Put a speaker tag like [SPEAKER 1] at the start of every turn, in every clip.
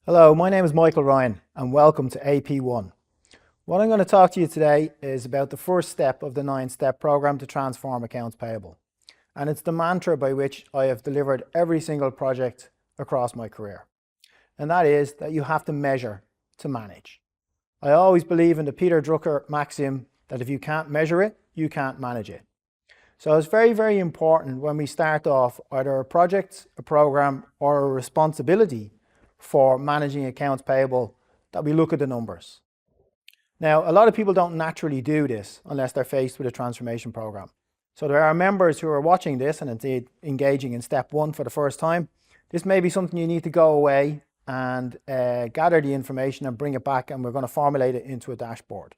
[SPEAKER 1] Hello, my name is Michael Ryan and welcome to AP1. What I'm going to talk to you today is about the first step of the 9-step program to transform accounts payable. And it's the mantra by which I have delivered every single project across my career. And that is that you have to measure to manage. I always believe in the Peter Drucker maxim that if you can't measure it, you can't manage it. So it's very, very important when we start off either a project, a program, or a responsibility for managing accounts payable that we look at the numbers. Now, a lot of people don't naturally do this unless they're faced with a transformation program. So there are members who are watching this and indeed engaging in step one for the first time. This may be something you need to go away and gather the information and bring it back, and we're going to formulate it into a dashboard.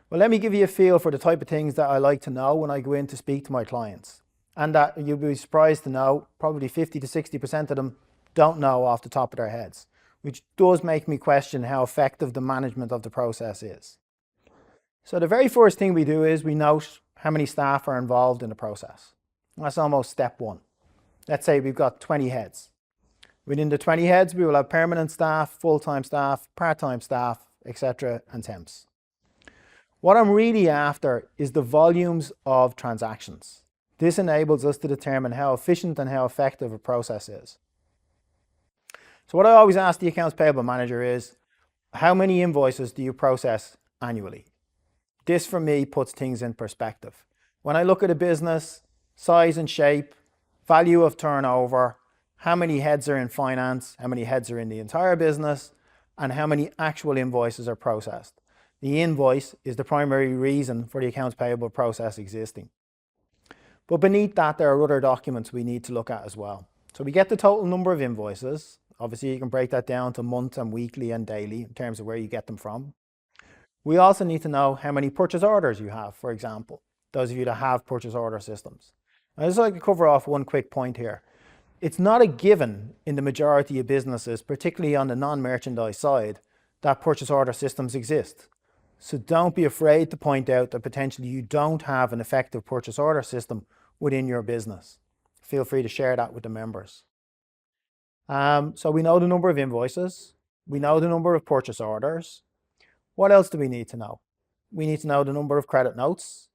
[SPEAKER 1] Well, let me give you a feel for the type of things that I like to know when I go in to speak to my clients. And that you'll be surprised to know, probably 50 to 60% of them don't know off the top of their heads, which does make me question how effective the management of the process is. So the very first thing we do is we note how many staff are involved in the process. That's almost step one. Let's say we've got 20 heads. Within the 20 heads, we will have permanent staff, full-time staff, part-time staff, etc., and temps. What I'm really after is the volumes of transactions. This enables us to determine how efficient and how effective a process is. So what I always ask the accounts payable manager is, how many invoices do you process annually? This for me puts things in perspective. When I look at a business, size and shape, value of turnover, how many heads are in finance, how many heads are in the entire business, and how many actual invoices are processed. The invoice is the primary reason for the accounts payable process existing. But beneath that, there are other documents we need to look at as well. So we get the total number of invoices. Obviously, you can break that down to month and weekly and daily in terms of where you get them from. We also need to know how many purchase orders you have, for example, those of you that have purchase order systems. I'd just like to cover off one quick point here. It's not a given in the majority of businesses, particularly on the non-merchandise side, that purchase order systems exist. So don't be afraid to point out that potentially you don't have an effective purchase order system within your business. Feel free to share that with the members. So we know the number of invoices. We know the number of purchase orders. What else do we need to know? We need to know the number of credit notes.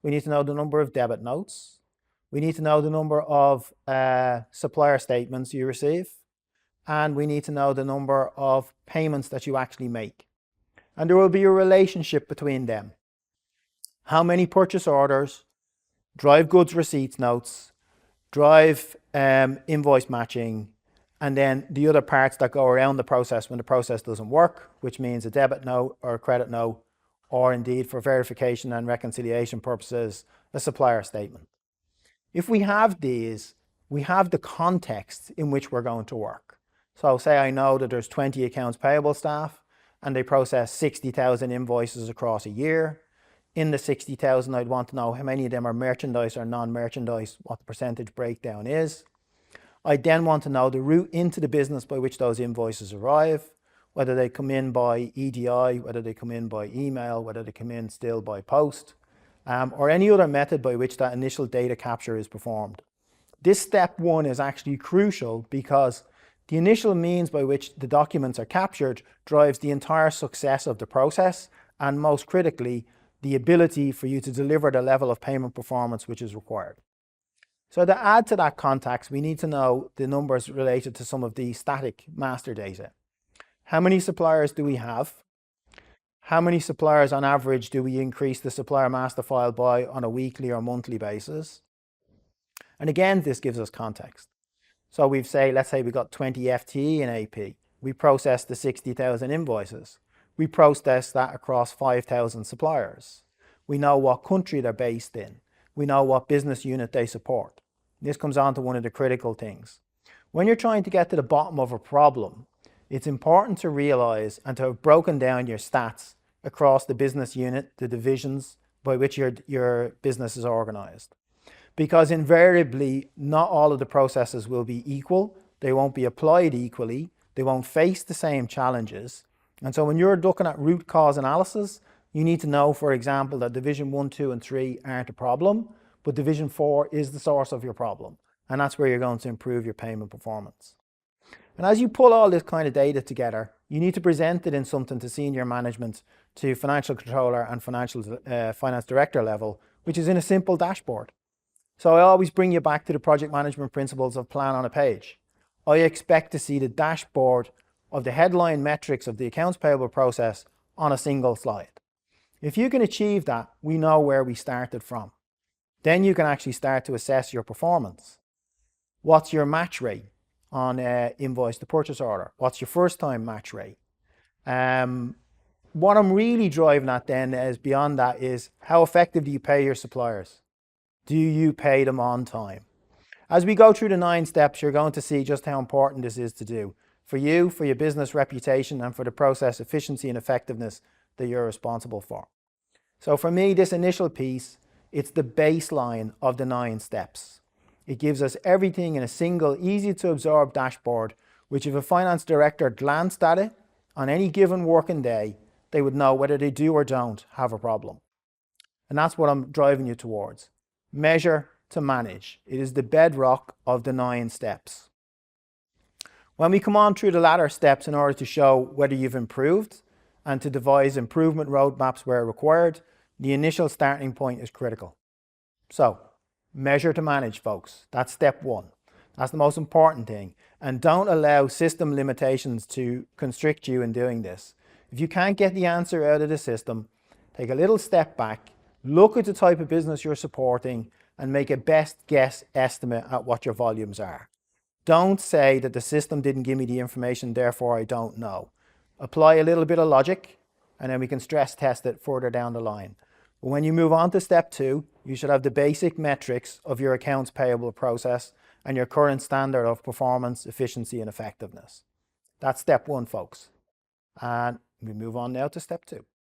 [SPEAKER 1] We need to know the number of debit notes. We need to know the number of supplier statements you receive. And we need to know the number of payments that you actually make. And there will be a relationship between them. How many purchase orders drive goods receipts notes, drive invoice matching, and then the other parts that go around the process when the process doesn't work, which means a debit note or a credit note, or indeed for verification and reconciliation purposes, a supplier statement. If we have these, we have the context in which we're going to work. So say I know that there's 20 accounts payable staff and they process 60,000 invoices across a year. In the 60,000, I'd want to know how many of them are merchandise or non-merchandise, what the percentage breakdown is. I then want to know the route into the business by which those invoices arrive, whether they come in by EDI, whether they come in by email, whether they come in still by post, or any other method by which that initial data capture is performed. This step one is actually crucial because the initial means by which the documents are captured drives the entire success of the process, and most critically, the ability for you to deliver the level of payment performance which is required. So to add to that context, we need to know the numbers related to some of the static master data. How many suppliers do we have? How many suppliers on average do we increase the supplier master file by on a weekly or monthly basis? And again, this gives us context. So let's say we've got 20 FTE in AP. We process the 60,000 invoices. We process that across 5,000 suppliers. We know what country they're based in. We know what business unit they support. This comes on to one of the critical things. When you're trying to get to the bottom of a problem, it's important to realize and to have broken down your stats across the business unit, the divisions by which your business is organized. Because invariably, not all of the processes will be equal. They won't be applied equally. They won't face the same challenges. And so when you're looking at root cause analysis, you need to know, for example, that division 1, 2, and 3 aren't a problem, but division 4 is the source of your problem. And that's where you're going to improve your payment performance. And as you pull all this kind of data together, you need to present it in something to senior management, to financial controller and finance director level, which is in a simple dashboard. So I always bring you back to the project management principles of plan on a page. I expect to see the dashboard of the headline metrics of the accounts payable process on a single slide. If you can achieve that, we know where we started from. Then you can actually start to assess your performance. What's your match rate on invoice to purchase order? What's your first time match rate? What I'm really driving at then is beyond that is how effective do you pay your suppliers? Do you pay them on time? As we go through the 9 steps, you're going to see just how important this is to do for you, for your business reputation, and for the process efficiency and effectiveness that you're responsible for. So for me, this initial piece, it's the baseline of the 9 steps. It gives us everything in a single, easy to absorb dashboard, which if a finance director glanced at it on any given working day, they would know whether they do or don't have a problem. And that's what I'm driving you towards. Measure to manage. It is the bedrock of the 9 steps. When we come on through the latter steps in order to show whether you've improved and to devise improvement roadmaps where required, the initial starting point is critical. So, measure to manage, folks. That's step 1. That's the most important thing. And don't allow system limitations to constrict you in doing this. If you can't get the answer out of the system, take a little step back, look at the type of business you're supporting, and make a best guess estimate at what your volumes are. Don't say that the system didn't give me the information, therefore I don't know. Apply a little bit of logic, and then we can stress test it further down the line. But when you move on to step 2, you should have the basic metrics of your accounts payable process and your current standard of performance, efficiency, and effectiveness. That's step 1, folks. And we move on now to step 2.